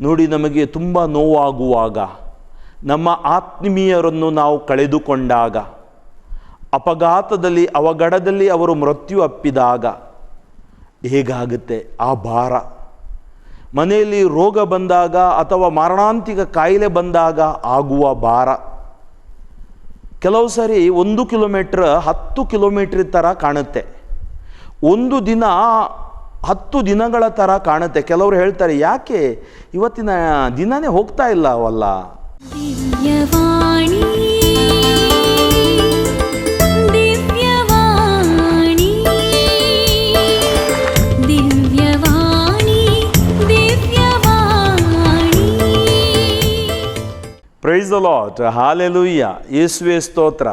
ನೋಡಿ, ನಮಗೆ ತುಂಬ ನೋವಾಗುವಾಗ, ನಮ್ಮ ಆತ್ಮೀಯರನ್ನು ನಾವು ಕಳೆದುಕೊಂಡಾಗ, ಅಪಘಾತದಲ್ಲಿ ಅವಘಡದಲ್ಲಿ ಅವರು ಮೃತ್ಯು ಅಪ್ಪಿದಾಗ ಹೇಗಾಗುತ್ತೆ ಆ ಭಾರ. ಮನೆಯಲ್ಲಿ ರೋಗ ಬಂದಾಗ ಅಥವಾ ಮಾರಣಾಂತಿಕ ಕಾಯಿಲೆ ಬಂದಾಗ ಆಗುವ ಭಾರ. ಕೆಲವು ಸರಿ 1 ಕಿಲೋಮೀಟ್ರ್ 10 ಕಿಲೋಮೀಟ್ರ್ ಥರ ಕಾಣುತ್ತೆ, ಒಂದು ದಿನ 10 ದಿನಗಳ ಥರ ಕಾಣುತ್ತೆ. ಕೆಲವರು ಹೇಳ್ತಾರೆ, ಯಾಕೆ ಇವತ್ತಿನ ದಿನನೇ ಹೋಗ್ತಾ ಇಲ್ಲ ಅವಲ್ಲ. ದಿವ್ಯವಾಣಿ ದಿವ್ಯವಾಣಿ ದಿವ್ಯವಾಣಿ ದಿವ್ಯವಾಣಿ. ಪ್ರೈಸ್ ದ ಲಾರ್ಡ್, ಹಾಲೆಲೂಯ್ಯ, ಯೇಸುವೇ ಸ್ತೋತ್ರ.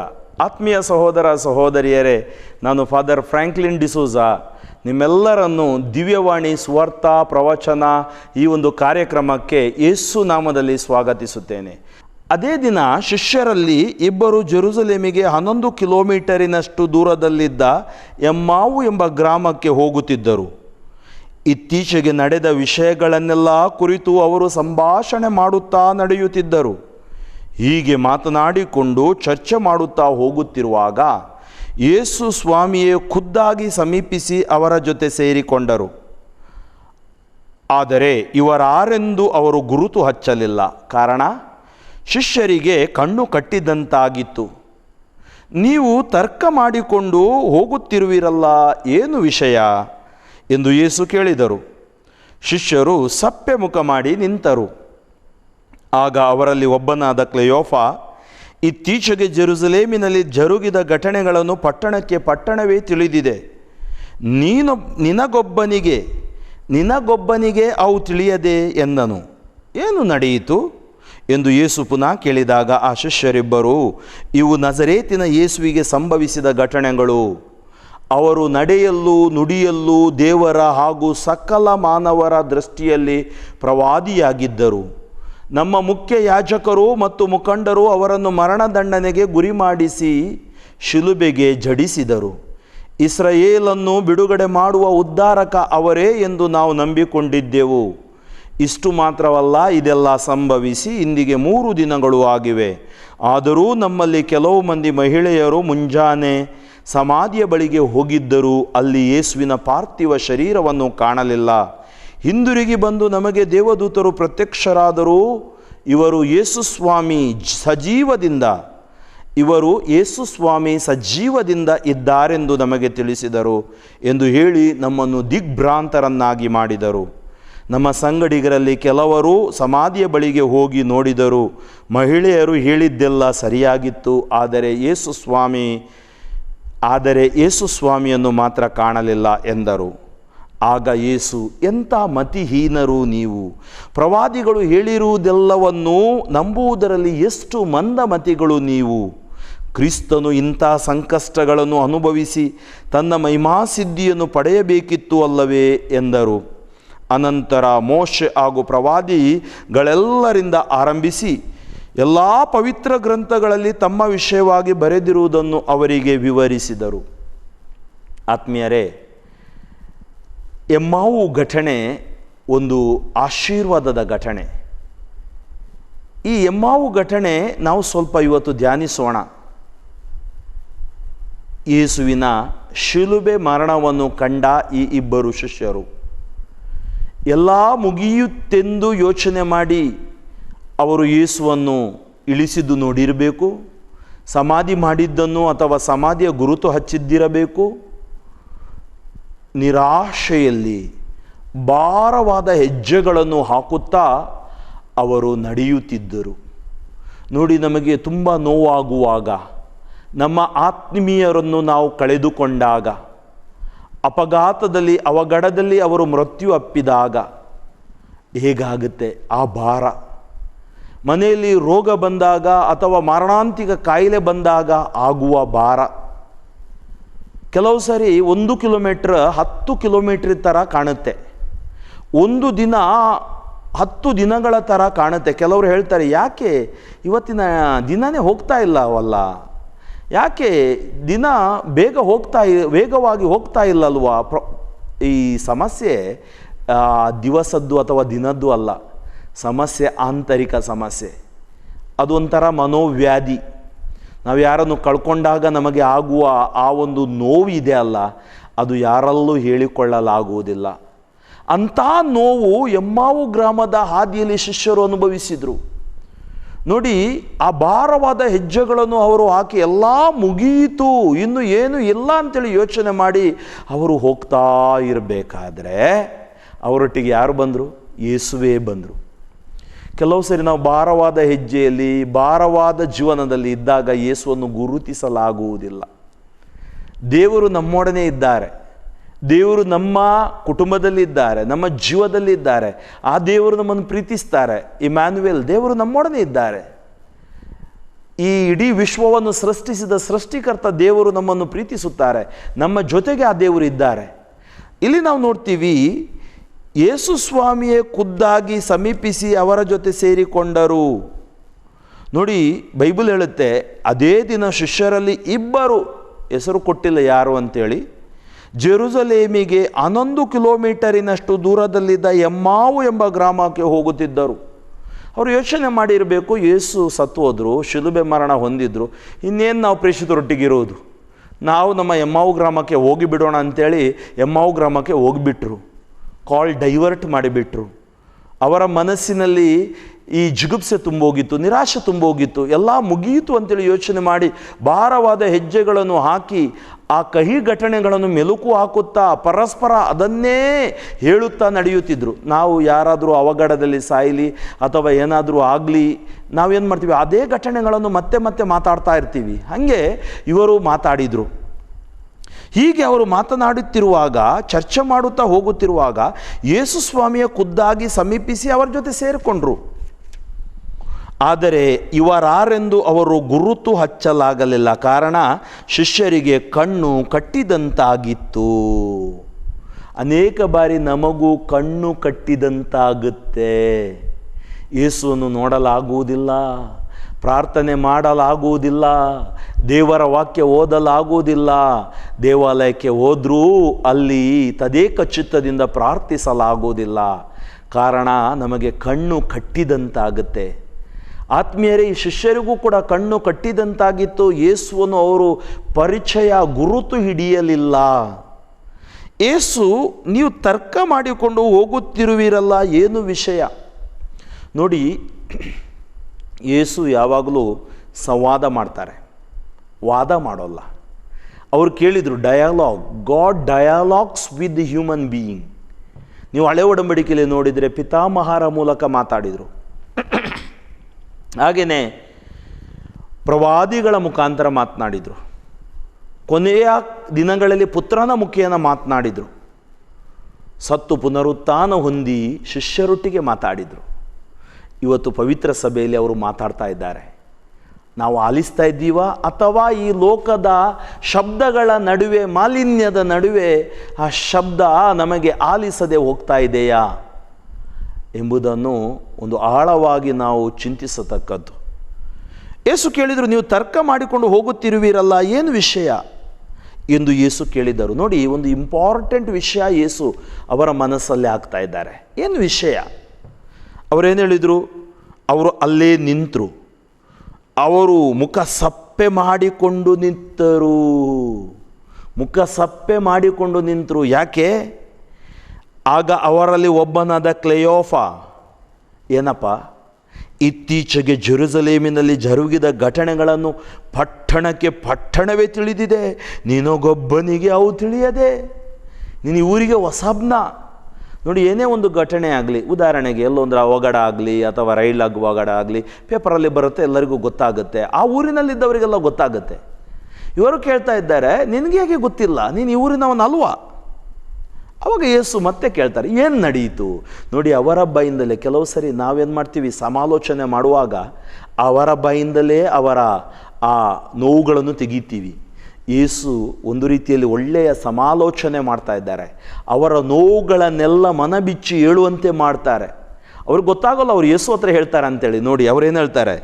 ಆತ್ಮೀಯ ಸಹೋದರ ಸಹೋದರಿಯರೇ, ನಾನು ಫಾದರ್ ಫ್ರಾಂಕ್ಲಿನ್ ಡಿಸೋಜಾ ನಿಮ್ಮೆಲ್ಲರನ್ನು ದಿವ್ಯವಾಣಿ ಸ್ವಾರ್ಥ ಪ್ರವಚನ ಈ ಒಂದು ಕಾರ್ಯಕ್ರಮಕ್ಕೆ ಯೇಸು ನಾಮದಲ್ಲಿ ಸ್ವಾಗತಿಸುತ್ತೇನೆ. ಅದೇ ದಿನ ಶಿಷ್ಯರಲ್ಲಿ ಇಬ್ಬರು ಜೆರುಸಲೇಮಿಗೆ 11 ಕಿಲೋಮೀಟರಿನಷ್ಟು ದೂರದಲ್ಲಿದ್ದ ಎಮ್ಮಾವು ಎಂಬ ಗ್ರಾಮಕ್ಕೆ ಹೋಗುತ್ತಿದ್ದರು. ಇತ್ತೀಚೆಗೆ ನಡೆದ ವಿಷಯಗಳನ್ನೆಲ್ಲ ಕುರಿತು ಅವರು ಸಂಭಾಷಣೆ ಮಾಡುತ್ತಾ ನಡೆಯುತ್ತಿದ್ದರು. ಹೀಗೆ ಮಾತನಾಡಿಕೊಂಡು ಚರ್ಚೆ ಮಾಡುತ್ತಾ ಹೋಗುತ್ತಿರುವಾಗ ಯೇಸು ಸ್ವಾಮಿಯೇ ಖುದ್ದಾಗಿ ಸಮೀಪಿಸಿ ಅವರ ಜೊತೆ ಸೇರಿಕೊಂಡರು. ಆದರೆ ಇವರಾರೆಂದು ಅವರು ಗುರುತು ಹಚ್ಚಲಿಲ್ಲ. ಕಾರಣ, ಶಿಷ್ಯರಿಗೆ ಕಣ್ಣು ಕಟ್ಟಿದಂತಾಗಿತ್ತು. ನೀವು ತರ್ಕ ಮಾಡಿಕೊಂಡು ಹೋಗುತ್ತಿರುವಿರಲ್ಲ, ಏನು ವಿಷಯ ಎಂದು ಯೇಸು ಕೇಳಿದರು. ಶಿಷ್ಯರು ಸಪ್ಪೆ ಮುಖ ಮಾಡಿ ನಿಂತರು. ಆಗ ಅವರಲ್ಲಿ ಒಬ್ಬನಾದ ಕ್ಲೆಯೋಫ, ಇತ್ತೀಚೆಗೆ ಜೆರುಸಲೇಮಿನಲ್ಲಿ ಜರುಗಿದ ಘಟನೆಗಳನ್ನು ಪಟ್ಟಣವೇ ತಿಳಿದಿದೆ. ನಿನಗೊಬ್ಬನಿಗೆ ಅವು ತಿಳಿಯದೆ ಎಂದನು. ಏನು ನಡೆಯಿತು ಎಂದು ಯೇಸು ಪುನಃ ಕೇಳಿದಾಗ ಆ ಶಿಷ್ಯರಿಬ್ಬರು, ಇವು ನಜರೇತಿನ ಯೇಸುವಿಗೆ ಸಂಭವಿಸಿದ ಘಟನೆಗಳು. ಅವರು ನಡೆಯಲ್ಲೂ ನುಡಿಯಲ್ಲೂ ದೇವರ ಹಾಗೂ ಸಕಲ ಮಾನವರ ದೃಷ್ಟಿಯಲ್ಲಿ ಪ್ರವಾದಿಯಾಗಿದ್ದರು. ನಮ್ಮ ಮುಖ್ಯ ಯಾಜಕರು ಮತ್ತು ಮುಖಂಡರು ಅವರನ್ನು ಮರಣದಂಡನೆಗೆ ಗುರಿ ಮಾಡಿಸಿ ಶಿಲುಬೆಗೆ ಜಡಿಸಿದರು. ಇಸ್ರಾಯೇಲನ್ನು ಬಿಡುಗಡೆ ಮಾಡುವ ಉದ್ಧಾರಕ ಅವರೇ ಎಂದು ನಾವು ನಂಬಿಕೊಂಡಿದ್ದೆವು. ಇಷ್ಟು ಮಾತ್ರವಲ್ಲ, ಇದೆಲ್ಲ ಸಂಭವಿಸಿ ಇಂದಿಗೆ 3 ದಿನಗಳು ಆಗಿವೆ. ಆದರೂ ನಮ್ಮಲ್ಲಿ ಕೆಲವು ಮಂದಿ ಮಹಿಳೆಯರು ಮುಂಜಾನೆ ಸಮಾಧಿಯ ಬಳಿಗೆ ಹೋಗಿದ್ದರು. ಅಲ್ಲಿ ಯೇಸುವಿನ ಪಾರ್ಥಿವ ಶರೀರವನ್ನು ಕಾಣಲಿಲ್ಲ. ಹಿಂದಿರುಗಿ ಬಂದು ನಮಗೆ ದೇವದೂತರು ಪ್ರತ್ಯಕ್ಷರಾದರೂ ಇವರು ಯೇಸು ಸ್ವಾಮಿ ಸಜೀವದಿಂದ ಇದ್ದಾರೆಂದು ನಮಗೆ ತಿಳಿಸಿದರು ಎಂದು ಹೇಳಿ ನಮ್ಮನ್ನು ದಿಗ್ಭ್ರಾಂತರನ್ನಾಗಿ ಮಾಡಿದರು. ನಮ್ಮ ಸಂಗಡಿಗರಲ್ಲಿ ಕೆಲವರು ಸಮಾಧಿಯ ಬಳಿಗೆ ಹೋಗಿ ನೋಡಿದರು. ಮಹಿಳೆಯರು ಹೇಳಿದ್ದೆಲ್ಲ ಸರಿಯಾಗಿತ್ತು, ಆದರೆ ಯೇಸು ಸ್ವಾಮಿಯನ್ನು ಮಾತ್ರ ಕಾಣಲಿಲ್ಲ ಎಂದರು. ಆಗ ಯೇಸು, ಎಂಥ ಮತಿಹೀನರು ನೀವು! ಪ್ರವಾದಿಗಳು ಹೇಳಿರುವುದೆಲ್ಲವನ್ನೂ ನಂಬುವುದರಲ್ಲಿ ಎಷ್ಟು ಮಂದಮತಿಗಳು ನೀವು! ಕ್ರಿಸ್ತನು ಇಂಥ ಸಂಕಷ್ಟಗಳನ್ನು ಅನುಭವಿಸಿ ತನ್ನ ಮಹಿಮಾಸಿದ್ಧಿಯನ್ನು ಪಡೆಯಬೇಕಿತ್ತು ಅಲ್ಲವೇ ಎಂದರು. ಅನಂತರ ಮೋಶೆ ಹಾಗೂ ಪ್ರವಾದಿಗಳೆಲ್ಲರಿಂದ ಆರಂಭಿಸಿ ಎಲ್ಲ ಪವಿತ್ರ ಗ್ರಂಥಗಳಲ್ಲಿ ತಮ್ಮ ವಿಷಯವಾಗಿ ಬರೆದಿರುವುದನ್ನು ಅವರಿಗೆ ವಿವರಿಸಿದರು. ಆತ್ಮೀಯರೇ, ಎಮ್ಮಾವು ಘಟನೆ ಒಂದು ಆಶೀರ್ವಾದದ ಘಟನೆ. ಈ ಎಮ್ಮಾವು ಘಟನೆ ನಾವು ಸ್ವಲ್ಪ ಇವತ್ತು ಧ್ಯಾನಿಸೋಣ. ಯೇಸುವಿನ ಶಿಲುಬೆ ಮರಣವನ್ನು ಕಂಡ ಈ ಇಬ್ಬರು ಶಿಷ್ಯರು ಎಲ್ಲ ಮುಗಿಯುತ್ತೆಂದು ಯೋಚನೆ ಮಾಡಿ ಅವರು ಯೇಸುವನ್ನು ಇಳಿಸಿದ್ದು ನೋಡಿರಬೇಕು, ಸಮಾಧಿ ಮಾಡಿದ್ದನ್ನು ಅಥವಾ ಸಮಾಧಿಯ ಗುರುತು ಹಚ್ಚಿದ್ದಿರಬೇಕು. ನಿರಾಶೆಯಲ್ಲಿ ಭಾರವಾದ ಹೆಜ್ಜೆಗಳನ್ನು ಹಾಕುತ್ತಾ ಅವರು ನಡೆಯುತ್ತಿದ್ದರು. ನೋಡಿ, ನಮಗೆ ತುಂಬ ನೋವಾಗುವಾಗ, ನಮ್ಮ ಆತ್ಮೀಯರನ್ನು ನಾವು ಕಳೆದುಕೊಂಡಾಗ, ಅಪಘಾತದಲ್ಲಿ ಅವಘಡದಲ್ಲಿ ಅವರು ಮೃತ್ಯು ಅಪ್ಪಿದಾಗ ಹೇಗಾಗುತ್ತೆ ಆ ಭಾರ. ಮನೆಯಲ್ಲಿ ರೋಗ ಬಂದಾಗ ಅಥವಾ ಮಾರಣಾಂತಿಕ ಕಾಯಿಲೆ ಬಂದಾಗ ಆಗುವ ಭಾರ. ಕೆಲವು ಸರಿ 1 ಕಿಲೋಮೀಟ್ರ್ 10 ಕಿಲೋಮೀಟ್ರ್ ಥರ ಕಾಣುತ್ತೆ, ಒಂದು ದಿನ 10 ದಿನಗಳ ಥರ ಕಾಣುತ್ತೆ. ಕೆಲವರು ಹೇಳ್ತಾರೆ, ಯಾಕೆ ಇವತ್ತಿನ ದಿನನೇ ಹೋಗ್ತಾ ಇಲ್ಲ ಅವಲ್ಲ, ಯಾಕೆ ದಿನ ವೇಗವಾಗಿ ಹೋಗ್ತಾ ಇಲ್ಲಲ್ವಾ? ಈ ಸಮಸ್ಯೆ ದಿವಸದ್ದು ಅಥವಾ ದಿನದ್ದು ಅಲ್ಲ, ಸಮಸ್ಯೆ ಆಂತರಿಕ ಸಮಸ್ಯೆ, ಅದೊಂಥರ ಮನೋವ್ಯಾಧಿ. ನಾವು ಯಾರನ್ನು ಕಳ್ಕೊಂಡಾಗ ನಮಗೆ ಆಗುವ ಆ ಒಂದು ನೋವು ಇದೆ ಅಲ್ಲ, ಅದು ಯಾರಲ್ಲೂ ಹೇಳಿಕೊಳ್ಳಲಾಗುವುದಿಲ್ಲ. ಅಂಥ ನೋವು ಎಮ್ಮಾವು ಗ್ರಾಮದ ಹಾದಿಯಲ್ಲಿ ಶಿಷ್ಯರು ಅನುಭವಿಸಿದರು. ನೋಡಿ, ಆ ಭಾರವಾದ ಹೆಜ್ಜೆಗಳನ್ನು ಅವರು ಹಾಕಿ ಎಲ್ಲ ಮುಗಿಯಿತು, ಇನ್ನು ಏನು ಇಲ್ಲ ಅಂತೇಳಿ ಯೋಚನೆ ಮಾಡಿ ಅವರು ಹೋಗ್ತಾ ಇರಬೇಕಾದ್ರೆ ಅವರೊಟ್ಟಿಗೆ ಯಾರು ಬಂದರು? ಯೇಸುವೇ ಬಂದರು. ಕೆಲವು ಸರಿ ನಾವು ಭಾರವಾದ ಹೆಜ್ಜೆಯಲ್ಲಿ, ಭಾರವಾದ ಜೀವನದಲ್ಲಿ ಇದ್ದಾಗ ಯೇಸುವನ್ನು ಗುರುತಿಸಲಾಗುವುದಿಲ್ಲ. ದೇವರು ನಮ್ಮೊಡನೆ ಇದ್ದಾರೆ, ದೇವರು ನಮ್ಮ ಕುಟುಂಬದಲ್ಲಿದ್ದಾರೆ, ನಮ್ಮ ಜೀವದಲ್ಲಿದ್ದಾರೆ. ಆ ದೇವರು ನಮ್ಮನ್ನು ಪ್ರೀತಿಸ್ತಾರೆ. ಇಮ್ಯಾನ್ಯುಯಲ್, ದೇವರು ನಮ್ಮೊಡನೆ ಇದ್ದಾರೆ. ಈ ಇಡೀ ವಿಶ್ವವನ್ನು ಸೃಷ್ಟಿಸಿದ ಸೃಷ್ಟಿಕರ್ತ ದೇವರು ನಮ್ಮನ್ನು ಪ್ರೀತಿಸುತ್ತಾರೆ, ನಮ್ಮ ಜೊತೆಗೆ ಆ ದೇವರು ಇದ್ದಾರೆ. ಇಲ್ಲಿ ನಾವು ನೋಡ್ತೀವಿ, ಯೇಸು ಸ್ವಾಮಿಯೇ ಖುದ್ದಾಗಿ ಸಮೀಪಿಸಿ ಅವರ ಜೊತೆ ಸೇರಿಕೊಂಡರು. ನೋಡಿ, ಬೈಬಲ್ ಹೇಳುತ್ತೆ, ಅದೇ ದಿನ ಶಿಷ್ಯರಲ್ಲಿ ಇಬ್ಬರು, ಹೆಸರು ಕೊಟ್ಟಿಲ್ಲ ಯಾರು ಅಂತೇಳಿ, ಜೆರುಸಲೇಮಿಗೆ 11 ಕಿಲೋಮೀಟರಿನಷ್ಟು ದೂರದಲ್ಲಿದ್ದ ಎಮ್ಮಾವು ಎಂಬ ಗ್ರಾಮಕ್ಕೆ ಹೋಗುತ್ತಿದ್ದರು. ಅವರು ಯೋಚನೆ ಮಾಡಿರಬೇಕು, ಯೇಸು ಸತ್ತು ಹೋದರು, ಶಿಲುಬೆ ಮರಣ ಹೊಂದಿದ್ರು, ಇನ್ನೇನು ನಾವು ಪ್ರೇಷಿತರೊಟ್ಟಿಗಿರೋದು, ನಾವು ನಮ್ಮ ಎಮ್ಮಾವು ಗ್ರಾಮಕ್ಕೆ ಹೋಗಿಬಿಡೋಣ ಅಂಥೇಳಿ ಎಮ್ಮಾವು ಗ್ರಾಮಕ್ಕೆ ಹೋಗಿಬಿಟ್ರು. ಕಾಲ್ ಡೈವರ್ಟ್ ಮಾಡಿಬಿಟ್ರು. ಅವರ ಮನಸ್ಸಿನಲ್ಲಿ ಈ ಜಿಗುಪ್ಸೆ ತುಂಬೋಗಿತ್ತು, ನಿರಾಶೆ ತುಂಬೋಗಿತ್ತು, ಎಲ್ಲ ಮುಗಿಯಿತು ಅಂತೇಳಿ ಯೋಚನೆ ಮಾಡಿ ಭಾರವಾದ ಹೆಜ್ಜೆಗಳನ್ನು ಹಾಕಿ ಆ ಕಹಿ ಘಟನೆಗಳನ್ನು ಮೆಲುಕು ಹಾಕುತ್ತಾ ಪರಸ್ಪರ ಅದನ್ನೇ ಹೇಳುತ್ತಾ ನಡೆಯುತ್ತಿದ್ದರು. ನಾವು ಯಾರಾದರೂ ಅವಘಡದಲ್ಲಿ ಸಾಯಲಿ ಅಥವಾ ಏನಾದರೂ ಆಗಲಿ, ನಾವೇನು ಮಾಡ್ತೀವಿ, ಅದೇ ಘಟನೆಗಳನ್ನು ಮತ್ತೆ ಮತ್ತೆ ಮಾತಾಡ್ತಾ ಇರ್ತೀವಿ. ಹಾಗೆ ಇವರು ಮಾತಾಡಿದರು. ಹೀಗೆ ಅವರು ಮಾತನಾಡುತ್ತಿರುವಾಗ, ಚರ್ಚೆ ಮಾಡುತ್ತಾ ಹೋಗುತ್ತಿರುವಾಗ ಯೇಸು ಸ್ವಾಮಿಯ ಖುದ್ದಾಗಿ ಸಮೀಪಿಸಿ ಅವರ ಜೊತೆ ಸೇರಿಕೊಂಡ್ರು. ಆದರೆ ಇವರಾರೆಂದು ಅವರು ಗುರುತು ಹಚ್ಚಲಾಗಲಿಲ್ಲ, ಕಾರಣ ಶಿಷ್ಯರಿಗೆ ಕಣ್ಣು ಕಟ್ಟಿದಂತಾಗಿತ್ತು. ಅನೇಕ ಬಾರಿ ನಮಗೂ ಕಣ್ಣು ಕಟ್ಟಿದಂತಾಗುತ್ತೆ. ಯೇಸುವನ್ನು ನೋಡಲಾಗುವುದಿಲ್ಲ, ಪ್ರಾರ್ಥನೆ ಮಾಡಲಾಗುವುದಿಲ್ಲ, ದೇವರ ವಾಕ್ಯ ಓದಲಾಗುವುದಿಲ್ಲ. ದೇವಾಲಯಕ್ಕೆ ಹೋದರೂ ಅಲ್ಲಿ ತದೇಕ ಚಿತ್ತದಿಂದ ಪ್ರಾರ್ಥಿಸಲಾಗುವುದಿಲ್ಲ, ಕಾರಣ ನಮಗೆ ಕಣ್ಣು ಕಟ್ಟಿದಂತಾಗುತ್ತೆ. ಆತ್ಮೀಯರೇ, ಈ ಶಿಷ್ಯರಿಗೂ ಕೂಡ ಕಣ್ಣು ಕಟ್ಟಿದಂತಾಗಿತ್ತು. ಯೇಸುವನ್ನು ಅವರು ಪರಿಚಯ, ಗುರುತು ಹಿಡಿಯಲಿಲ್ಲ. ಯೇಸು, ನೀವು ತರ್ಕ ಮಾಡಿಕೊಂಡು ಹೋಗುತ್ತಿರುವಿರಲ್ಲ, ಏನು ವಿಷಯ? ನೋಡಿ, ಯೇಸು ಯಾವಾಗಲೂ ಸಂವಾದ ಮಾಡ್ತಾರೆ, ವಾದ ಮಾಡೋಲ್ಲ. ಅವ್ರು ಕೇಳಿದರು dialogue, God dialogues with the human being. ನೀವು ಹಳೆ ಒಡಂಬಡಿಕೆಯಲ್ಲಿ ನೋಡಿದರೆ ಪಿತಾಮಹರ ಮೂಲಕ ಮಾತಾಡಿದರು, ಹಾಗೆಯೇ ಪ್ರವಾದಿಗಳ ಮುಖಾಂತರ ಮಾತನಾಡಿದರು, ಕೊನೆಯ ದಿನಗಳಲ್ಲಿ ಪುತ್ರನ ಮುಖೇನ ಮಾತನಾಡಿದರು, ಸತ್ತು ಪುನರುತ್ಥಾನ ಹೊಂದಿ ಶಿಷ್ಯರೊಟ್ಟಿಗೆ ಮಾತಾಡಿದರು. ಇವತ್ತು ಪವಿತ್ರ ಸಭೆಯಲ್ಲಿ ಅವರು ಮಾತಾಡ್ತಾ ಇದ್ದಾರೆ. ನಾವು ಆಲಿಸ್ತಾ ಇದ್ದೀವಾ, ಅಥವಾ ಈ ಲೋಕದ ಶಬ್ದಗಳ ನಡುವೆ, ಮಾಲಿನ್ಯದ ನಡುವೆ ಆ ಶಬ್ದ ನಮಗೆ ಆಲಿಸದೆ ಹೋಗ್ತಾ ಇದೆಯಾ ಎಂಬುದನ್ನು ಒಂದು ಆಳವಾಗಿ ನಾವು ಚಿಂತಿಸತಕ್ಕದ್ದು. ಯೇಸು ಕೇಳಿದರು, ನೀವು ತರ್ಕ ಮಾಡಿಕೊಂಡು ಹೋಗುತ್ತಿರುವಿರಲ್ಲ, ಏನು ವಿಷಯ ಎಂದು ಯೇಸು ಕೇಳಿದರು. ನೋಡಿ, ಒಂದು ಇಂಪಾರ್ಟೆಂಟ್ ವಿಷಯ ಯೇಸು ಅವರ ಮನಸ್ಸಲ್ಲೇ ಆಗ್ತಾ ಇದ್ದಾರೆ. ಏನು ವಿಷಯ? ಅವರೇನು ಹೇಳಿದರು? ಅವರು ಅಲ್ಲೇ ನಿಂತರು, ಅವರು ಮುಖ ಸಪ್ಪೆ ಮಾಡಿಕೊಂಡು ನಿಂತರು. ಮುಖ ಸಪ್ಪೆ ಮಾಡಿಕೊಂಡು ನಿಂತರು. ಯಾಕೆ? ಆಗ ಅವರಲ್ಲಿ ಒಬ್ಬನಾದ ಕ್ಲೆಯೋಫ, ಏನಪ್ಪ, ಇತ್ತೀಚೆಗೆ ಜೆರುಸಲೇಮಿನಲ್ಲಿ ಜರುಗಿದ ಘಟನೆಗಳನ್ನು ಪಟ್ಟಣವೇ ತಿಳಿದಿದೆ, ನಿನಗೊಬ್ಬನಿಗೆ ಅವು ತಿಳಿಯದೆ, ನೀನು ಈ ಊರಿಗೆ ಹೊಸಬ್ನ. ನೋಡಿ, ಏನೇ ಒಂದು ಘಟನೆ ಆಗಲಿ, ಉದಾಹರಣೆಗೆ ಎಲ್ಲೊಂದು ಅವಘಡ ಆಗಲಿ ಅಥವಾ ರೈಲ್ ಅವಘಡ ಆಗಲಿ, ಪೇಪರಲ್ಲಿ ಬರುತ್ತೆ, ಎಲ್ಲರಿಗೂ ಗೊತ್ತಾಗುತ್ತೆ, ಆ ಊರಿನಲ್ಲಿದ್ದವರಿಗೆಲ್ಲ ಗೊತ್ತಾಗುತ್ತೆ. ಇವರು ಕೇಳ್ತಾ ಇದ್ದಾರೆ, ನಿನಗೆ ಹೇಗೆ ಗೊತ್ತಿಲ್ಲ, ನೀನು ಈ ಊರಿನವನಲ್ವಾ? ಅವಾಗ ಯೇಸು ಮತ್ತೆ ಕೇಳ್ತಾರೆ, ಏನು ನಡೆಯಿತು? ನೋಡಿ, ಅವರ ಬಾಯಿಂದಲೇ ಕೆಲವು ಸರಿ ನಾವೇನು ಮಾಡ್ತೀವಿ, ಸಮಾಲೋಚನೆ ಮಾಡುವಾಗ ಅವರ ಬಾಯಿಂದಲೇ ಅವರ ಆ ನೋವುಗಳನ್ನು ತೆಗಿತೀವಿ. ಯೇಸು ಒಂದು ರೀತಿಯಲ್ಲಿ ಒಳ್ಳೆಯ ಸಮಾಲೋಚನೆ ಮಾಡ್ತಾ ಇದ್ದಾರೆ. ಅವರ ನೋವುಗಳನ್ನೆಲ್ಲ ಮನಬಿಚ್ಚಿ ಹೇಳುವಂತೆ ಮಾಡ್ತಾರೆ. ಅವ್ರಿಗೆ ಗೊತ್ತಾಗಲ್ಲ ಅವ್ರು ಯೇಸು ಹತ್ರ ಹೇಳ್ತಾರೆ ಅಂತೇಳಿ. ನೋಡಿ, ಅವರೇನು ಹೇಳ್ತಾರೆ?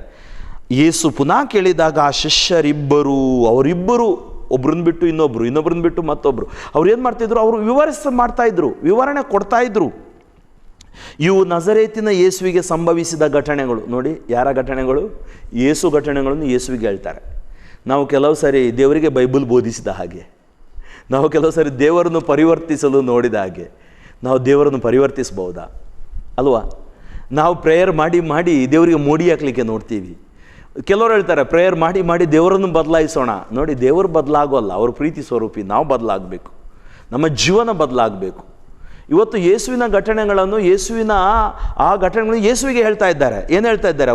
ಯೇಸು ಪುನಃ ಕೇಳಿದಾಗ ಆ ಶಿಷ್ಯರಿಬ್ಬರು, ಅವರಿಬ್ಬರು, ಒಬ್ರನ್ನ ಬಿಟ್ಟು ಇನ್ನೊಬ್ಬರು, ಇನ್ನೊಬ್ರನ್ನ ಬಿಟ್ಟು ಮತ್ತೊಬ್ಬರು, ಅವ್ರು ಏನು ಮಾಡ್ತಾಯಿದ್ರು? ಅವರು ಮಾಡ್ತಾಯಿದ್ರು, ವಿವರಣೆ ಕೊಡ್ತಾಯಿದ್ರು. ಇವು ನಜರೇತಿನ ಯೇಸುವಿಗೆ ಸಂಭವಿಸಿದ ಘಟನೆಗಳು. ನೋಡಿ, ಯಾರ ಘಟನೆಗಳು? ಯೇಸು ಘಟನೆಗಳನ್ನು ಯೇಸುವಿಗೆ ಹೇಳ್ತಾರೆ. ನಾವು ಕೆಲವು ಸಾರಿ ದೇವರಿಗೆ ಬೈಬಲ್ ಬೋಧಿಸಿದ ಹಾಗೆ, ನಾವು ಕೆಲವು ಸಾರಿ ದೇವರನ್ನು ಪರಿವರ್ತಿಸಲು ನೋಡಿದ ಹಾಗೆ ನಾವು ದೇವರನ್ನು ಪರಿವರ್ತಿಸ್ಬೋದಾ? ಅಲ್ವಾ? ನಾವು ಪ್ರೇಯರ್ ಮಾಡಿ ಮಾಡಿ ದೇವರಿಗೆ ಮೋಡಿ ಹಾಕ್ಲಿಕ್ಕೆ ನೋಡ್ತೀವಿ. ಕೆಲವರು ಹೇಳ್ತಾರೆ ಪ್ರೇಯರ್ ಮಾಡಿ ಮಾಡಿ ದೇವರನ್ನು ಬದಲಾಯಿಸೋಣ. ನೋಡಿ, ದೇವರು ಬದಲಾಗೋಲ್ಲ, ಅವ್ರ ಪ್ರೀತಿ ಸ್ವರೂಪಿ. ನಾವು ಬದಲಾಗಬೇಕು, ನಮ್ಮ ಜೀವನ ಬದಲಾಗಬೇಕು. ಇವತ್ತು ಯೇಸುವಿನ ಘಟನೆಗಳನ್ನು, ಯೇಸುವಿನ ಆ ಘಟನೆಗಳನ್ನು ಯೇಸುವಿಗೆ ಹೇಳ್ತಾ ಇದ್ದಾರೆ. ಏನು ಹೇಳ್ತಾ ಇದ್ದಾರೆ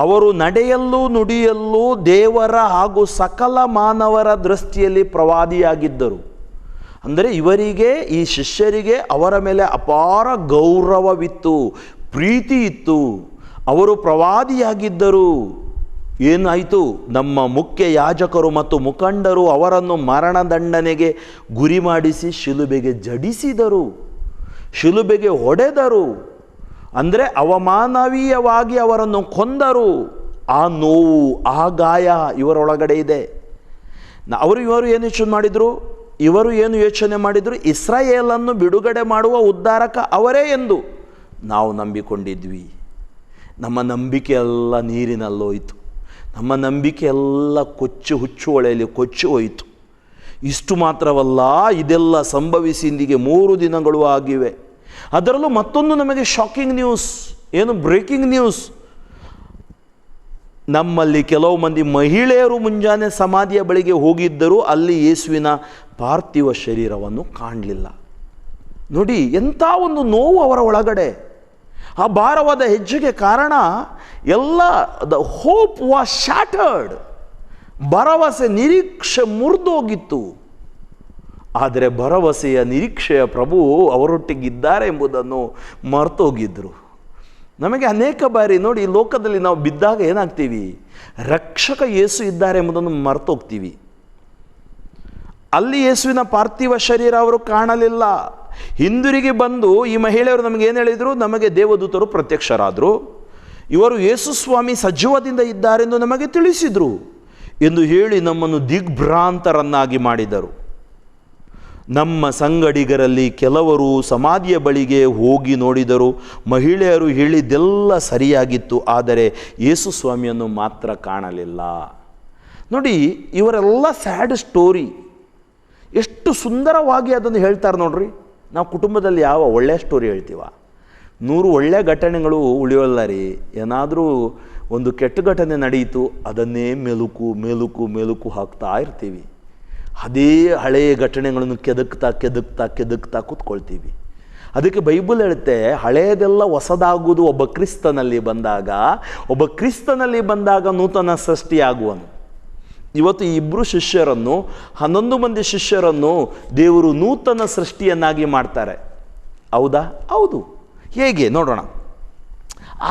ಅವರು ನಡೆಯಲ್ಲೂ ನುಡಿಯಲ್ಲೂ ದೇವರ ಹಾಗೂ ಸಕಲ ಮಾನವರ ದೃಷ್ಟಿಯಲ್ಲಿ ಪ್ರವಾದಿಯಾಗಿದ್ದರು. ಅಂದರೆ ಇವರಿಗೆ, ಈ ಶಿಷ್ಯರಿಗೆ ಅವರ ಮೇಲೆ ಅಪಾರ ಗೌರವವಿತ್ತು, ಪ್ರೀತಿ ಇತ್ತು. ಅವರು ಪ್ರವಾದಿಯಾಗಿದ್ದರು. ಏನಾಯಿತು? ನಮ್ಮ ಮುಖ್ಯ ಯಾಜಕರು ಮತ್ತು ಮುಖಂಡರು ಅವರನ್ನು ಮರಣದಂಡನೆಗೆ ಗುರಿ ಮಾಡಿಸಿ ಶಿಲುಬೆಗೆ ಜಡಿಸಿದರು, ಶಿಲುಬೆಗೆ ಹೊಡೆದರು. ಅಂದರೆ ಅವಮಾನವೀಯವಾಗಿ ಅವರನ್ನು ಕೊಂದರು. ಆ ನೋವು, ಆ ಗಾಯ ಇವರೊಳಗಡೆ ಇದೆ. ಇವರು ಏನು ಯೋಚನೆ ಮಾಡಿದರು? ಇಸ್ರಾಯೇಲನ್ನು ಬಿಡುಗಡೆ ಮಾಡುವ ಉದ್ಧಾರಕ ಅವರೇ ಎಂದು ನಾವು ನಂಬಿಕೊಂಡಿದ್ವಿ. ನಮ್ಮ ನಂಬಿಕೆ ಎಲ್ಲ ನೀರಿನಲ್ಲೋಯಿತು. ನಮ್ಮ ನಂಬಿಕೆ ಎಲ್ಲ ಹುಚ್ಚು ಹೊಳೆಯಲ್ಲಿ ಕೊಚ್ಚಿ ಹೋಯಿತು. ಇಷ್ಟು ಮಾತ್ರವಲ್ಲ, ಇದೆಲ್ಲ ಸಂಭವಿಸಿ ಇಂದಿಗೆ 3 ದಿನಗಳು ಆಗಿವೆ. ಅದರಲ್ಲೂ ಮತ್ತೊಂದು ನಮಗೆ ಶಾಕಿಂಗ್ ನ್ಯೂಸ್. ಏನು? Breaking news. ನಮ್ಮಲ್ಲಿ ಕೆಲವು ಮಂದಿ ಮಹಿಳೆಯರು ಮುಂಜಾನೆ ಸಮಾಧಿಯ ಬಳಿಗೆ ಹೋಗಿದ್ದರು, ಅಲ್ಲಿ ಯೇಸುವಿನ ಪಾರ್ಥಿವ ಶರೀರವನ್ನು ಕಾಣಲಿಲ್ಲ. ನೋಡಿ, ಎಂಥ ಒಂದು ನೋವು ಅವರ ಒಳಗಡೆ. ಆ ಭಾರವಾದ ಹೆಜ್ಜೆಗೆ ಕಾರಣ ಎಲ್ಲ ದ ಹೋಪ್ ವಾಸ್ ಶಾಟರ್ಡ್. ಭರವಸೆ, ನಿರೀಕ್ಷೆ ಮುರಿದೋಗಿತ್ತು. ಆದರೆ ಭರವಸೆಯ, ನಿರೀಕ್ಷೆಯ ಪ್ರಭು ಅವರೊಟ್ಟಿಗಿದ್ದಾರೆ ಎಂಬುದನ್ನು ಮರ್ತೋಗಿದ್ದರು. ನಮಗೆ ಅನೇಕ ಬಾರಿ ನೋಡಿ, ಈ ಲೋಕದಲ್ಲಿ ನಾವು ಬಿದ್ದಾಗ ಏನಾಗ್ತೀವಿ? ರಕ್ಷಕ ಯೇಸು ಇದ್ದಾರೆ ಎಂಬುದನ್ನು ಮರ್ತೋಗ್ತೀವಿ. ಅಲ್ಲಿ ಯೇಸುವಿನ ಪಾರ್ಥಿವ ಶರೀರ ಅವರು ಕಾಣಲಿಲ್ಲ. ಹಿಂದಿರುಗಿ ಬಂದು ಈ ಮಹಿಳೆಯರು ನಮಗೆ ಏನು ಹೇಳಿದರು? ನಮಗೆ ದೇವದೂತರು ಪ್ರತ್ಯಕ್ಷರಾದರು, ಇವರು ಯೇಸು ಸ್ವಾಮಿ ಸಜೀವದಿಂದ ಇದ್ದಾರೆಂದು ನಮಗೆ ತಿಳಿಸಿದರು ಎಂದು ಹೇಳಿ ನಮ್ಮನ್ನು ದಿಗ್ಭ್ರಾಂತರನ್ನಾಗಿ ಮಾಡಿದರು. ನಮ್ಮ ಸಂಗಡಿಗರಲ್ಲಿ ಕೆಲವರು ಸಮಾಧಿಯ ಬಳಿಗೆ ಹೋಗಿ ನೋಡಿದರು. ಮಹಿಳೆಯರು ಹೇಳಿದ್ದೆಲ್ಲ ಸರಿಯಾಗಿತ್ತು, ಆದರೆ ಯೇಸು ಸ್ವಾಮಿಯನ್ನು ಮಾತ್ರ ಕಾಣಲಿಲ್ಲ. ನೋಡಿ, ಇವರೆಲ್ಲ ಸ್ಯಾಡ್ ಸ್ಟೋರಿ. ಎಷ್ಟು ಸುಂದರವಾಗಿ ಅದನ್ನು ಹೇಳ್ತಾರೆ ನೋಡ್ರಿ. ನಾವು ಕುಟುಂಬದಲ್ಲಿ ಯಾವ ಒಳ್ಳೆಯ ಸ್ಟೋರಿ ಹೇಳ್ತೀವ? 100 ಒಳ್ಳೆಯ ಘಟನೆಗಳು ಉಳಿಯೋಲ್ಲ ರೀ. ಏನಾದರೂ ಒಂದು ಕೆಟ್ಟ ಘಟನೆ ನಡೆಯಿತು, ಅದನ್ನೇ ಮೆಲುಕು ಮೆಲುಕು ಮೆಲುಕು ಹಾಕ್ತಾ ಇರ್ತೀವಿ. ಅದೇ ಹಳೆಯ ಘಟನೆಗಳನ್ನು ಕೆದಕ್ತಾ ಕೂತ್ಕೊಳ್ತೀವಿ. ಅದಕ್ಕೆ ಬೈಬಲ್ ಹೇಳುತ್ತೆ, ಹಳೆಯದೆಲ್ಲ ಹೊಸದಾಗುವುದು ಒಬ್ಬ ಕ್ರಿಸ್ತನಲ್ಲಿ ಬಂದಾಗ ನೂತನ ಸೃಷ್ಟಿಯಾಗುವನು. ಇವತ್ತು ಈ 2 ಶಿಷ್ಯರನ್ನು, 11 ಮಂದಿ ಶಿಷ್ಯರನ್ನು ದೇವರು ನೂತನ ಸೃಷ್ಟಿಯನ್ನಾಗಿ ಮಾಡ್ತಾರೆ. ಹೌದಾ? ಹೌದು. ಹೇಗೆ ನೋಡೋಣ.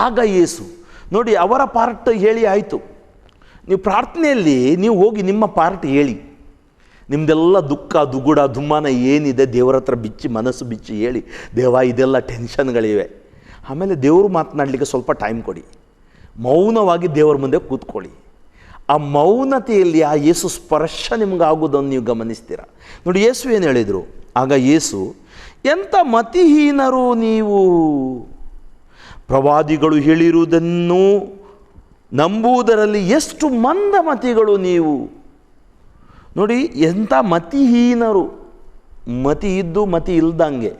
ಆಗ ಯೇಸು ನೋಡಿ, ಅವರ ಪಾರ್ಟ್ ಹೇಳಿ ಆಯಿತು. ನೀವು ಪ್ರಾರ್ಥನೆಯಲ್ಲಿ ನೀವು ಹೋಗಿ ನಿಮ್ಮ ಪಾರ್ಟ್ ಹೇಳಿ, ನಿಮ್ಮದೆಲ್ಲ ದುಃಖ ದುಗುಡ ದುಮ್ಮಾನ ಏನಿದೆ ದೇವರ ಹತ್ರ ಮನಸ್ಸು ಬಿಚ್ಚಿ ಹೇಳಿ, ದೇವ ಇದೆಲ್ಲ ಟೆನ್ಷನ್ಗಳಿವೆ. ಆಮೇಲೆ ದೇವರು ಮಾತನಾಡಲಿಕ್ಕೆ ಸ್ವಲ್ಪ ಟೈಮ್ ಕೊಡಿ. ಮೌನವಾಗಿ ದೇವರ ಮುಂದೆ ಕೂತ್ಕೊಳ್ಳಿ. ಆ ಮೌನತೆಯಲ್ಲಿ ಆ ಯೇಸು ಸ್ಪರ್ಶ ನಿಮಗಾಗುವುದನ್ನು ನೀವು ಗಮನಿಸ್ತೀರ. ನೋಡಿ, ಯೇಸು ಏನು ಹೇಳಿದರು? ಆಗ ಯೇಸು, ಎಂಥ ಮತಿಹೀನರು ನೀವು! ಪ್ರವಾದಿಗಳು ಹೇಳಿರುವುದನ್ನು ನಂಬುವುದರಲ್ಲಿ ಎಷ್ಟು ಮಂದಮತಿಗಳು ನೀವು! ನೋಡಿ, ಎಂಥ ಮತಿಹೀನರು. ಮತಿ ಇದ್ದು ಮತಿ ಇಲ್ದಂಗೆ,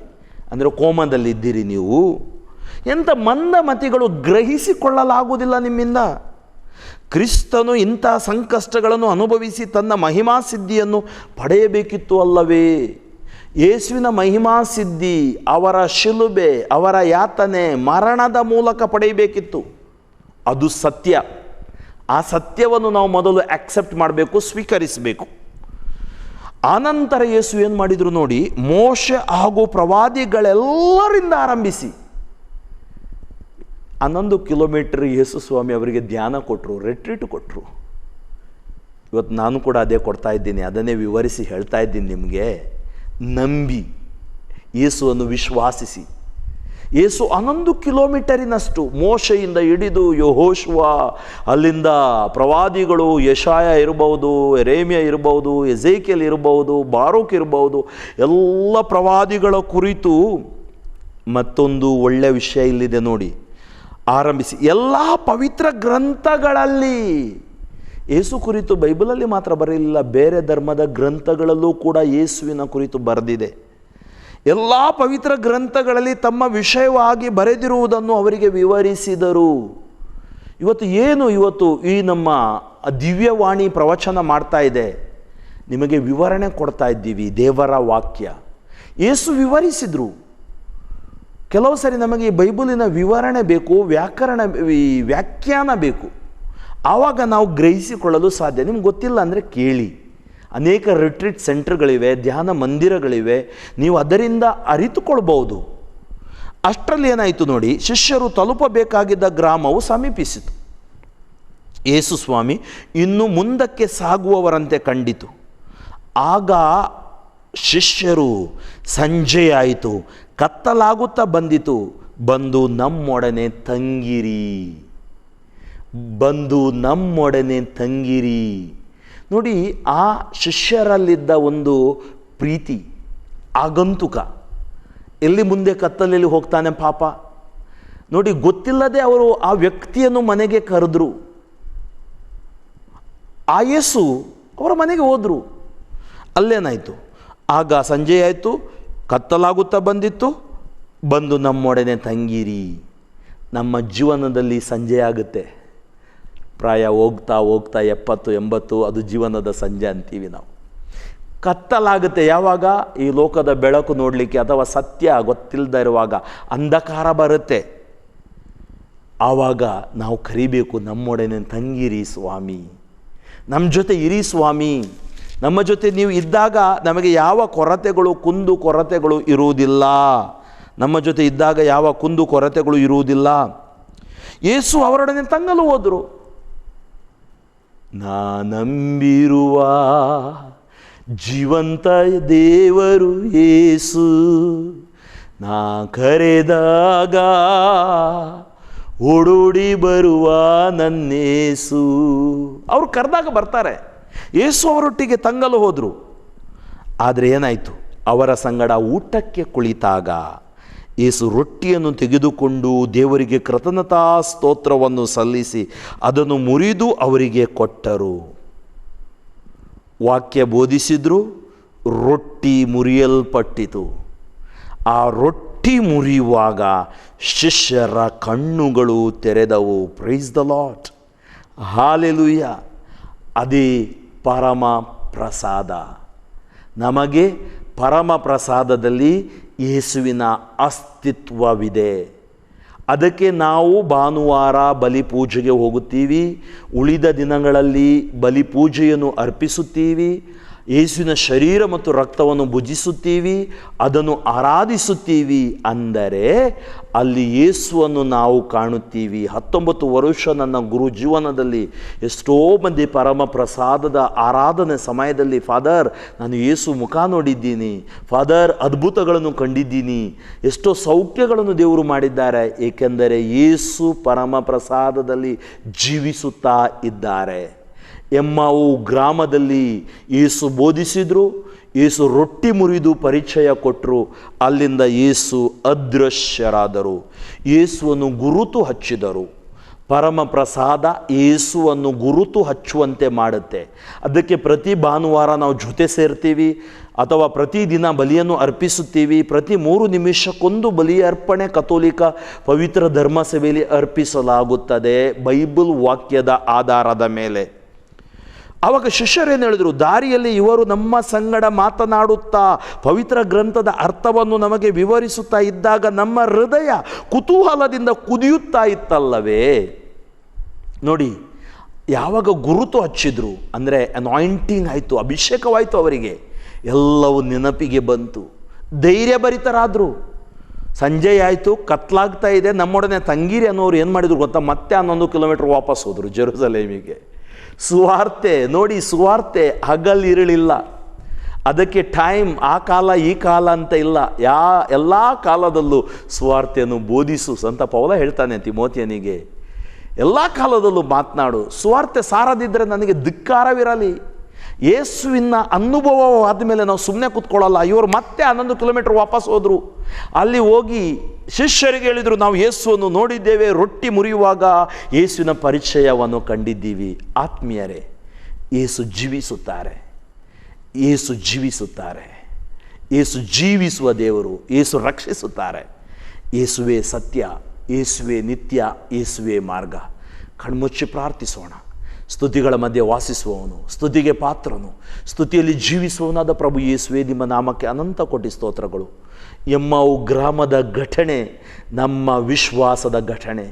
ಅಂದರೆ ಕೋಮದಲ್ಲಿದ್ದೀರಿ ನೀವು. ಎಂಥ ಮಂದಮತಿಗಳು, ಗ್ರಹಿಸಿಕೊಳ್ಳಲಾಗುವುದಿಲ್ಲ ನಿಮ್ಮಿಂದ. ಕ್ರಿಸ್ತನು ಇಂಥ ಸಂಕಷ್ಟಗಳನ್ನು ಅನುಭವಿಸಿ ತನ್ನ ಮಹಿಮಾ ಸಿದ್ಧಿಯನ್ನು ಪಡೆಯಬೇಕಿತ್ತು ಅಲ್ಲವೇ? ಯೇಸುವಿನ ಮಹಿಮಾ ಸಿದ್ಧಿ, ಅವರ ಶಿಲುಬೆ, ಅವರ ಯಾತನೆ, ಮರಣದ ಮೂಲಕ ಪಡೆಯಬೇಕಿತ್ತು. ಅದು ಸತ್ಯ. ಆ ಸತ್ಯವನ್ನು ನಾವು ಮೊದಲು ಆಕ್ಸೆಪ್ಟ್ ಮಾಡಬೇಕು, ಸ್ವೀಕರಿಸಬೇಕು. ಆನಂತರ ಯೇಸು ಏನು ಮಾಡಿದರು ನೋಡಿ, ಮೋಶೆ ಹಾಗೂ ಪ್ರವಾದಿಗಳೆಲ್ಲರಿಂದ ಆರಂಭಿಸಿ 11 ಕಿಲೋಮೀಟರ್ ಯೇಸು ಸ್ವಾಮಿ ಅವರಿಗೆ ಧ್ಯಾನ ಕೊಟ್ಟರು, ರೆಟ್ರೀಟ್ ಕೊಟ್ಟರು. ಇವತ್ತು ನಾನು ಕೂಡ ಅದೇ ಕೊಡ್ತಾ ಇದ್ದೀನಿ, ಅದನ್ನೇ ವಿವರಿಸಿ ಹೇಳ್ತಾ ಇದ್ದೀನಿ ನಿಮಗೆ. ನಂಬಿ ಯೇಸುವನ್ನು ವಿಶ್ವಾಸಿಸಿ. ಯೇಸು 11 ಕಿಲೋಮೀಟರಿನಷ್ಟು ಮೋಶೆಯಿಂದ ಹಿಡಿದು ಯೆಹೋಶುವ, ಅಲ್ಲಿಂದ ಪ್ರವಾದಿಗಳು, ಯೆಶಾಯ ಇರಬಹುದು, ಯೆರೆಮೀಯ ಇರಬಹುದು, ಎಜೇಕಿಯೇಲ್ ಇರಬಹುದು, ಬಾರೂಕ್ ಇರಬಹುದು, ಎಲ್ಲ ಪ್ರವಾದಿಗಳ ಕುರಿತು ಮತ್ತೊಂದು ಒಳ್ಳೆಯ ವಿಷಯ ಇಲ್ಲಿದೆ ನೋಡಿ. ಆರಂಭಿಸಿ ಎಲ್ಲ ಪವಿತ್ರ ಗ್ರಂಥಗಳಲ್ಲಿ. ಯೇಸು ಕುರಿತು ಬೈಬಲಲ್ಲಿ ಮಾತ್ರ ಬರಲಿಲ್ಲ, ಬೇರೆ ಧರ್ಮದ ಗ್ರಂಥಗಳಲ್ಲೂ ಕೂಡ ಯೇಸುವಿನ ಕುರಿತು ಬರೆದಿದೆ. ಎಲ್ಲ ಪವಿತ್ರ ಗ್ರಂಥಗಳಲ್ಲಿ ತಮ್ಮ ವಿಷಯವಾಗಿ ಬರೆದಿರುವುದನ್ನು ಅವರಿಗೆ ವಿವರಿಸಿದರು. ಇವತ್ತು ಈ ನಮ್ಮ ದಿವ್ಯವಾಣಿ ಪ್ರವಚನ ಮಾಡ್ತಾ ಇದೆ, ನಿಮಗೆ ವಿವರಣೆ ಕೊಡ್ತಾ ಇದ್ದೀವಿ. ದೇವರ ವಾಕ್ಯ ಯೇಸು ವಿವರಿಸಿದರು. ಕೆಲವು ಸರಿ ನಮಗೆ ಈ ಬೈಬಲಿನ ವಿವರಣೆ ಬೇಕು, ವ್ಯಾಖ್ಯಾನ ಬೇಕು, ಆವಾಗ ನಾವು ಗ್ರಹಿಸಿಕೊಳ್ಳಲು ಸಾಧ್ಯ. ನಿಮ್ಗೆ ಗೊತ್ತಿಲ್ಲ ಅಂದರೆ ಕೇಳಿ. ಅನೇಕ ರಿಟ್ರೀಟ್ ಸೆಂಟರ್ಗಳಿವೆ, ಧ್ಯಾನ ಮಂದಿರಗಳಿವೆ, ನೀವು ಅದರಿಂದ ಅರಿತುಕೊಳ್ಬೋದು. ಅಷ್ಟರಲ್ಲಿ ಏನಾಯಿತು ನೋಡಿ, ಶಿಷ್ಯರು ತಲುಪಬೇಕಾಗಿದ್ದ ಗ್ರಾಮವು ಸಮೀಪಿಸಿತು. ಯೇಸು ಸ್ವಾಮಿ ಇನ್ನು ಮುಂದಕ್ಕೆ ಸಾಗುವವರಂತೆ ಕಂಡಿತು. ಆಗ ಶಿಷ್ಯರು, ಸಂಜೆಯಾಯಿತು, ಕತ್ತಲಾಗುತ್ತಾ ಬಂದಿತು, ಬಂದು ನಮ್ಮೊಡನೆ ತಂಗಿರಿ. ನೋಡಿ, ಆ ಶಿಷ್ಯರಲ್ಲಿದ್ದ ಒಂದು ಪ್ರೀತಿ, ಆಗಂತುಕ. ಎಲ್ಲಿ ಮುಂದೆ ಕತ್ತಲಲ್ಲಿ ಹೋಗ್ತಾನೆ ಪಾಪ. ನೋಡಿ, ಗೊತ್ತಿಲ್ಲದೆ ಅವರು ಆ ವ್ಯಕ್ತಿಯನ್ನು ಮನೆಗೆ ಕರೆದ್ರು. ಆ ಯೇಸು ಅವರ ಮನೆಗೆ ಹೋದರು. ಅಲ್ಲೇನಾಯಿತು, ಆಗ ಸಂಜೆಯಾಯಿತು, ಕತ್ತಲಾಗುತ್ತಾ ಬಂದಿತ್ತು, ಬಂದು ನಮ್ಮೊಡನೆ ತಂಗಿರಿ. ನಮ್ಮ ಜೀವನದಲ್ಲಿ ಸಂಜೆ ಆಗುತ್ತೆ, ಪ್ರಾಯ ಹೋಗ್ತಾ 70, 80 ಅದು ಜೀವನದ ಸಂಜೆ ಅಂತೀವಿ ನಾವು. ಕತ್ತಲಾಗುತ್ತೆ ಯಾವಾಗ, ಈ ಲೋಕದ ಬೆಳಕು ನೋಡಲಿಕ್ಕೆ ಅಥವಾ ಸತ್ಯ ಗೊತ್ತಿಲ್ಲದೆ ಇರುವಾಗ ಅಂಧಕಾರ ಬರುತ್ತೆ. ಆವಾಗ ನಾವು ಕರಿಬೇಕು, ನಮ್ಮೊಡನೆ ತಂಗಿರಿ ಸ್ವಾಮಿ, ನಮ್ಮ ಜೊತೆ ಇರಿ ಸ್ವಾಮಿ. ನಮ್ಮ ಜೊತೆ ನೀವು ಇದ್ದಾಗ ನಮಗೆ ಯಾವ ಕುಂದು ಕೊರತೆಗಳು ಇರುವುದಿಲ್ಲ. ನಮ್ಮ ಜೊತೆ ಇದ್ದಾಗ ಯಾವ ಕುಂದು ಕೊರತೆಗಳು ಇರುವುದಿಲ್ಲ. ಯೇಸು ಅವರೊಡನೆ ತಂಗಲು ಹೋದರು. ನಂಬಿರುವ ಜೀವಂತ ದೇವರು ಯೇಸು, ನಾ ಕರೆದಾಗ ಓಡೋಡಿ ಬರುವ ನನ್ನೇಸು. ಅವರು ಕರೆದಾಗ ಬರ್ತಾರೆ. ಯೇಸು ಅವರೊಟ್ಟಿಗೆ ತಂಗಲು ಹೋದರು. ಆದರೆ ಏನಾಯಿತು, ಅವರ ಸಂಗಡ ಊಟಕ್ಕೆ ಕುಳಿತಾಗ ಯೇಸು ರೊಟ್ಟಿಯನ್ನು ತೆಗೆದುಕೊಂಡು ದೇವರಿಗೆ ಕೃತಜ್ಞತಾ ಸ್ತೋತ್ರವನ್ನು ಸಲ್ಲಿಸಿ ಅದನ್ನು ಮುರಿದು ಅವರಿಗೆ ಕೊಟ್ಟರು. ವಾಕ್ಯ ಬೋಧಿಸಿದ್ರು, ರೊಟ್ಟಿ ಮುರಿಯಲ್ಪಟ್ಟಿತು. ಆ ರೊಟ್ಟಿ ಮುರಿಯುವಾಗ ಶಿಷ್ಯರ ಕಣ್ಣುಗಳು ತೆರೆದವು. Praise the Lord, hallelujah. ಅದೇ ಪರಮ ಪ್ರಸಾದ. ನಮಗೆ ಪರಮ ಪ್ರಸಾದದಲ್ಲಿ ಯೇಸುವಿನ ಅಸ್ತಿತ್ವವಿದೆ. ಅದಕ್ಕೆ ನಾವು ಭಾನುವಾರ ಬಲಿಪೂಜೆಗೆ ಹೋಗುತ್ತೀವಿ, ಉಳಿದ ದಿನಗಳಲ್ಲಿ ಬಲಿಪೂಜೆಯನ್ನು ಅರ್ಪಿಸುತ್ತೀವಿ, ಯೇಸುವಿನ ಶರೀರ ಮತ್ತು ರಕ್ತವನ್ನು ಭುಜಿಸುತ್ತೀವಿ, ಅದನ್ನು ಆರಾಧಿಸುತ್ತೀವಿ. ಅಂದರೆ ಅಲ್ಲಿ ಯೇಸುವನ್ನು ನಾವು ಕಾಣುತ್ತೀವಿ. 19 ವರ್ಷ ನನ್ನ ಗುರು ಜೀವನದಲ್ಲಿ ಎಷ್ಟೋ ಮಂದಿ ಪರಮ ಪ್ರಸಾದದ ಆರಾಧನೆ ಸಮಯದಲ್ಲಿ, ಫಾದರ್ ನಾನು ಯೇಸು ಮುಖ ನೋಡಿದ್ದೀನಿ, ಫಾದರ್ ಅದ್ಭುತಗಳನ್ನು ಕಂಡಿದ್ದೀನಿ, ಎಷ್ಟೋ ಸೌಖ್ಯಗಳನ್ನು ದೇವರು ಮಾಡಿದ್ದಾರೆ. ಏಕೆಂದರೆ ಯೇಸು ಪರಮ ಪ್ರಸಾದದಲ್ಲಿ ಜೀವಿಸುತ್ತಾ ಇದ್ದಾರೆ. ಎಮ್ಮಾವು ಗ್ರಾಮದಲ್ಲಿ ಯೇಸು ಬೋಧಿಸಿದರು, ಯೇಸು ರೊಟ್ಟಿ ಮುರಿದು ಪರಿಚಯ ಕೊಟ್ಟರು. ಅಲ್ಲಿಂದ ಯೇಸು ಅದೃಶ್ಯರಾದರು, ಯೇಸುವನ್ನು ಗುರುತು ಹಚ್ಚಿದರು. ಪರಮ ಪ್ರಸಾದ ಯೇಸುವನ್ನು ಗುರುತು ಹಚ್ಚುವಂತೆ ಮಾಡುತ್ತೆ. ಅದಕ್ಕೆ ಪ್ರತಿ ಭಾನುವಾರ ನಾವು ಜೊತೆ ಸೇರ್ತೀವಿ ಅಥವಾ ಪ್ರತಿದಿನ ಬಲಿಯನ್ನು ಅರ್ಪಿಸುತ್ತೀವಿ. ಪ್ರತಿ 3 ನಿಮಿಷಕ್ಕೊಂದು ಬಲಿ ಅರ್ಪಣೆ ಕಥೋಲಿಕ ಪವಿತ್ರ ಧರ್ಮ ಸಭೆಯಲ್ಲಿ ಅರ್ಪಿಸಲಾಗುತ್ತದೆ ಬೈಬಲ್ ವಾಕ್ಯದ ಆಧಾರದ ಮೇಲೆ. ಆವಾಗ ಶಿಷ್ಯರೇನು ಹೇಳಿದರು, ದಾರಿಯಲ್ಲಿ ಇವರು ನಮ್ಮ ಸಂಗಡ ಮಾತನಾಡುತ್ತಾ ಪವಿತ್ರ ಗ್ರಂಥದ ಅರ್ಥವನ್ನು ನಮಗೆ ವಿವರಿಸುತ್ತಾ ಇದ್ದಾಗ ನಮ್ಮ ಹೃದಯ ಕುತೂಹಲದಿಂದ ಕುದಿಯುತ್ತಾ ಇತ್ತಲ್ಲವೇ. ನೋಡಿ, ಯಾವಾಗ ಗುರುತು ಹಚ್ಚಿದ್ರು ಅಂದರೆ ಅನಾಯಿಂಟಿಂಗ್ ಆಯಿತು, ಅಭಿಷೇಕವಾಯಿತು, ಅವರಿಗೆ ಎಲ್ಲವೂ ನೆನಪಿಗೆ ಬಂತು, ಧೈರ್ಯಭರಿತರಾದರು. ಸಂಜೆ ಆಯಿತು, ಕತ್ಲಾಗ್ತಾ ಇದೆ, ನಮ್ಮೊಡನೆ ತಂಗಿರಿ ಅನ್ನೋರು ಏನು ಮಾಡಿದ್ರು ಗೊತ್ತಾ, ಮತ್ತೆ 11 ಕಿಲೋಮೀಟರ್ ವಾಪಸ್ ಹೋದರು ಜೆರುಸಲೇಮಿಗೆ. ಸುವಾರ್ತೆ ನೋಡಿ, ಸುವಾರ್ತೆ ಹಗಲಿರಲಿಲ್ಲ. ಅದಕ್ಕೆ ಟೈಮ್, ಆ ಕಾಲ ಈ ಕಾಲ ಅಂತ ಇಲ್ಲ, ಎಲ್ಲ ಕಾಲದಲ್ಲೂ ಸುವಾರ್ತೆಯನ್ನು ಬೋಧಿಸು. ಸಂತ ಪೌಲ ಹೇಳ್ತಾನೆ ತಿಮೋತಿಯನಿಗೆ, ಎಲ್ಲ ಕಾಲದಲ್ಲೂ ಮಾತನಾಡು. ಸುವಾರ್ತೆ ಸಾರದಿದ್ದರೆ ನನಗೆ ಧಿಕ್ಕಾರವಿರಲಿ. ಯೇಸುವಿನ ಅನುಭವವಾದ ಮೇಲೆ ನಾವು ಸುಮ್ಮನೆ ಕೂತ್ಕೊಳ್ಳಲ್ಲ. ಇವರು ಮತ್ತೆ 11 ಕಿಲೋಮೀಟರ್ ವಾಪಸ್ ಹೋದರು. ಅಲ್ಲಿ ಹೋಗಿ ಶಿಷ್ಯರಿಗೆ ಹೇಳಿದರು, ನಾವು ಯೇಸುವನ್ನು ನೋಡಿದ್ದೇವೆ, ರೊಟ್ಟಿ ಮುರಿಯುವಾಗ ಯೇಸುವಿನ ಪರಿಚಯವನ್ನು ಕಂಡಿದ್ದೀವಿ. ಆತ್ಮೀಯರೇ, ಯೇಸು ಜೀವಿಸುತ್ತಾರೆ, ಯೇಸು ಜೀವಿಸುತ್ತಾರೆ, ಯೇಸು ಜೀವಿಸುವ ದೇವರು, ಯೇಸು ರಕ್ಷಿಸುತ್ತಾರೆ. ಯೇಸುವೇ ಸತ್ಯ, ಯೇಸುವೇ ನಿತ್ಯ, ಯೇಸುವೇ ಮಾರ್ಗ. ಕಣ್ಮುಚ್ಚಿ ಪ್ರಾರ್ಥಿಸೋಣ. ಸ್ತುತಿಗಳ ಮಧ್ಯೆ ವಾಸಿಸುವವನು, ಸ್ತುತಿಗೆ ಪಾತ್ರನು, ಸ್ತುತಿಯಲ್ಲಿ ಜೀವಿಸುವವನಾದ ಪ್ರಭು ಯೇಸುವೇ, ನಿಮ್ಮ ನಾಮಕ್ಕೆ ಅನಂತ ಕೋಟಿ ಸ್ತೋತ್ರಗಳು. ಎಮ್ಮವು ಗ್ರಾಮದ ಘಟನೆ ನಮ್ಮ ವಿಶ್ವಾಸದ ಘಟನೆ.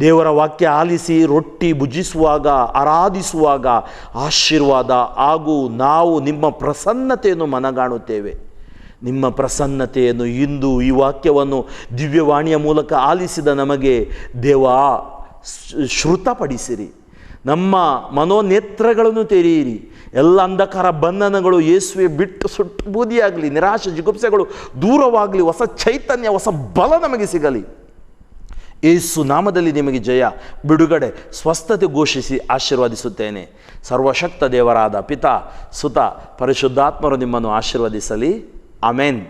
ದೇವರ ವಾಕ್ಯ ಆಲಿಸಿ ರೊಟ್ಟಿ ಭುಜಿಸುವಾಗ, ಆರಾಧಿಸುವಾಗ ಆಶೀರ್ವಾದ ಹಾಗೂ ನಾವು ನಿಮ್ಮ ಪ್ರಸನ್ನತೆಯನ್ನು ಮನಗಾಣುತ್ತೇವೆ. ನಿಮ್ಮ ಪ್ರಸನ್ನತೆಯನ್ನು ಇಂದು ಈ ವಾಕ್ಯವನ್ನು ದಿವ್ಯವಾಣಿಯ ಮೂಲಕ ಆಲಿಸಿದ ನಮಗೆ ದೇವ ಶ್ರುತಪಡಿಸಿರಿ. ನಮ್ಮ ಮನೋನೇತ್ರಗಳನ್ನು ತೆರೆಯಿರಿ. ಎಲ್ಲ ಅಂಧಕಾರ ಬಂಧನಗಳು ಯೇಸುವೆ ಬಿಟ್ಟು ಸುಟ್ಟು ಬೂದಿಯಾಗಲಿ. ನಿರಾಶೆ ಜಿಗುಪ್ಸೆಗಳು ದೂರವಾಗಲಿ. ಹೊಸ ಚೈತನ್ಯ, ಹೊಸ ಬಲ ನಮಗೆ ಸಿಗಲಿ. ಯೇಸು ನಾಮದಲ್ಲಿ ನಿಮಗೆ ಜಯ, ಬಿಡುಗಡೆ, ಸ್ವಸ್ಥತೆ ಘೋಷಿಸಿ ಆಶೀರ್ವದಿಸುತ್ತೇನೆ. ಸರ್ವಶಕ್ತ ದೇವರಾದ ಪಿತಾ, ಸುತ, ಪರಿಶುದ್ಧಾತ್ಮರು ನಿಮ್ಮನ್ನು ಆಶೀರ್ವದಿಸಲಿ. ಆಮೆನ್.